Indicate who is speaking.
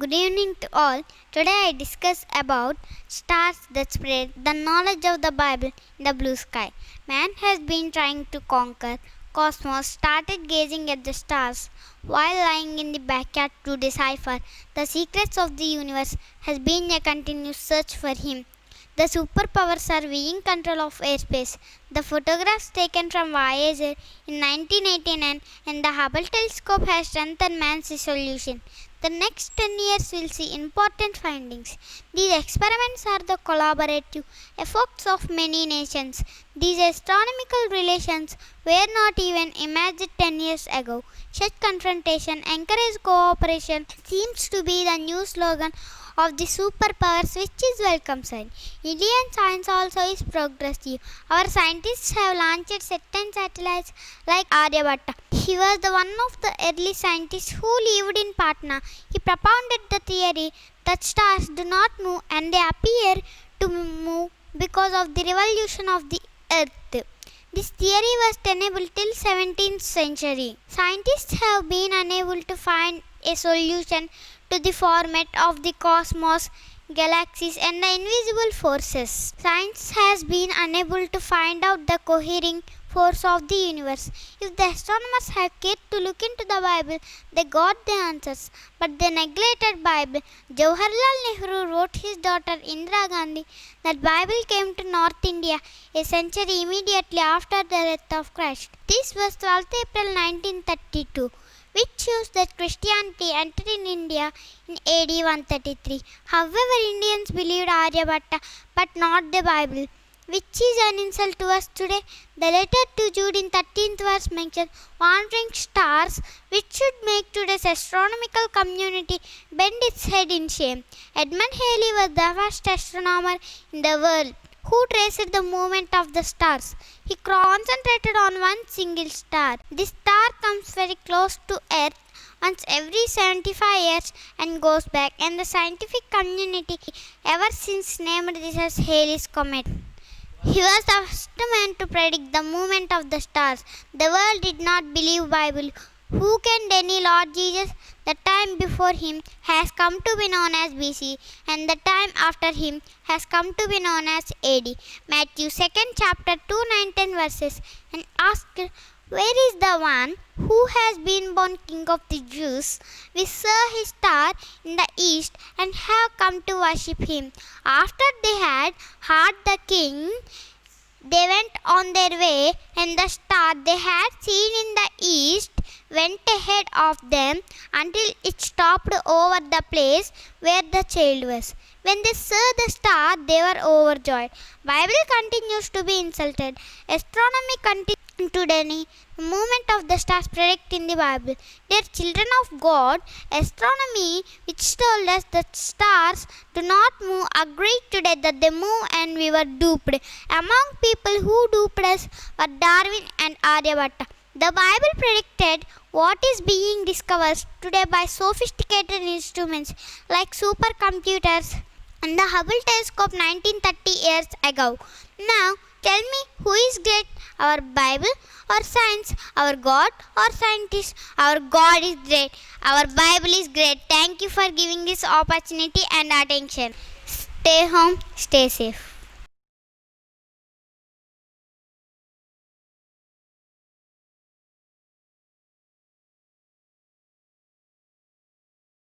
Speaker 1: good evening to all. Today I discuss about stars that spread the knowledge of the Bible in the blue sky. Man has been trying to conquer cosmos, started gazing at the stars while lying in the backyard to decipher the secrets of the universe has been a continuous search for him. The superpowers are in control of airspace. The photographs taken from Voyager in 1989 and the Hubble telescope has strengthened man's resolution. The next 10 years will see important findings. These experiments are the collaborative efforts of many nations. These astronomical relations were not even imagined 10 years ago. Such confrontation encourages cooperation seems to be the new slogan of the superpowers, which is welcome sign. Indian science also is progressive. Our scientists have launched certain satellites like Aryabhatta. He was the one of the early scientists who lived in Patna. He propounded the theory that stars do not move and they appear to move because of the revolution of the earth. This theory was tenable till 17th century. Scientists have been unable to find a solution to the format of the cosmos, galaxies and the invisible forces. Science has been unable to find out the cohering force of the universe. If the astronomers had cared to look into the Bible, they got the answers. But they neglected Bible. Jawaharlal Nehru wrote his daughter Indira Gandhi that Bible came to North India a century immediately after the death of Christ. This was 12th April 1932. Which shows that Christianity entered in India in AD 133. However, Indians believed Aryabhatta but not the Bible, which is an insult to us today. The letter to Jude in 13th verse mentions wandering stars, which should make today's astronomical community bend its head in shame. Edmund Halley was the first astronomer in the world who traced the movement of the stars. He concentrated on one single star. This star comes very close to Earth once every 75 years and goes back, and the scientific community ever since named this as Halley's Comet. He was the first man to predict the movement of the stars. The world did not believe Bible. Who can deny Lord Jesus? The time before him has come to be known as BC, and the time after him has come to be known as AD. Matthew 2nd chapter 2, 9, 10 verses. And asked, where is the one who has been born King of the Jews? We saw his star in the east and have come to worship him. After they had heard the king, they went on their way, and the star they had seen in the east went ahead of them until it stopped over the place where the child was. When they saw the star, they were overjoyed. Bible continues to be insulted. Astronomy continues to deny the movement of the stars predicted in the Bible. Dear children of God, astronomy, which told us that stars do not move, agreed today that they move, and we were duped. Among people who duped us were Darwin and Aryabhatta. The Bible predicted what is being discovered today by sophisticated instruments like supercomputers and the Hubble telescope 1930 years ago. Now, tell me, who is great? Our Bible or science? Our God or scientists? Our God is great. Our Bible is great. Thank you for giving this opportunity and attention. Stay home, stay safe.